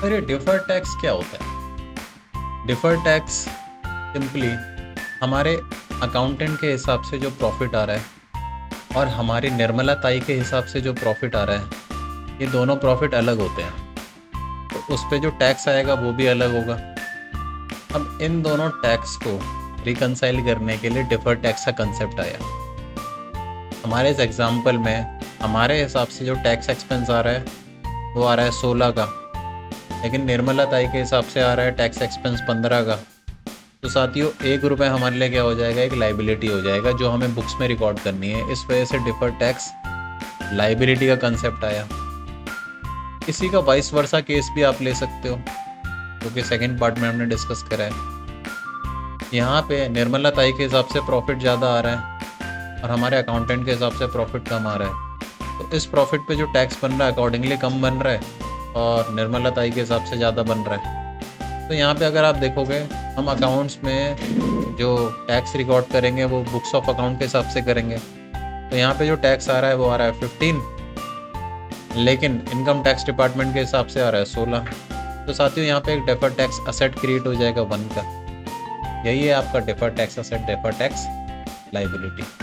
अरे deferred tax क्या होता है? डिफर्ड टैक्स सिंपली हमारे अकाउंटेंट के हिसाब से जो प्रॉफिट आ रहा है और हमारी निर्मला ताई के हिसाब से जो प्रॉफिट आ रहा है, ये दोनों प्रॉफिट अलग होते हैं। तो उस पे जो टैक्स आएगा वो भी अलग होगा। अब इन दोनों टैक्स को रिकंसाइल करने के लिए डिफर्ड टैक्स का कंसेप्ट आया। हमारे इस एग्जाम्पल में हमारे हिसाब से जो टैक्स एक्सपेंस आ रहा है वो आ रहा है 16 का, लेकिन निर्मला ताई के हिसाब से आ रहा है टैक्स एक्सपेंस 15 का। तो साथियों, 1 रुपये हमारे लिए क्या हो जाएगा, एक लाइबिलिटी हो जाएगा जो हमें बुक्स में रिकॉर्ड करनी है। इस वजह से डिफर्ड टैक्स लाइबिलिटी का कंसेप्ट आया। इसी का वाइस वर्सा केस भी आप ले सकते हो, क्योंकि सेकंड पार्ट में हमने डिस्कस करा है। यहाँ पे निर्मला ताई के हिसाब से प्रॉफिट ज़्यादा आ रहा है और हमारे अकाउंटेंट के हिसाब से प्रॉफिट कम आ रहा है। तो इस प्रॉफिट पे जो टैक्स बन रहा है अकॉर्डिंगली कम बन रहा है और निर्मला ताई के हिसाब से ज़्यादा बन रहा है। तो यहाँ पे अगर आप देखोगे, हम अकाउंट्स में जो टैक्स रिकॉर्ड करेंगे वो बुक्स ऑफ अकाउंट के हिसाब से करेंगे। तो यहाँ पे जो टैक्स आ रहा है वो आ रहा है 15, लेकिन इनकम टैक्स डिपार्टमेंट के हिसाब से आ रहा है 16। तो साथियों, यहाँ पे एक डिफर्ड टैक्स असेट क्रिएट हो जाएगा 1 का। यही है आपका deferred tax asset, deferred tax liability.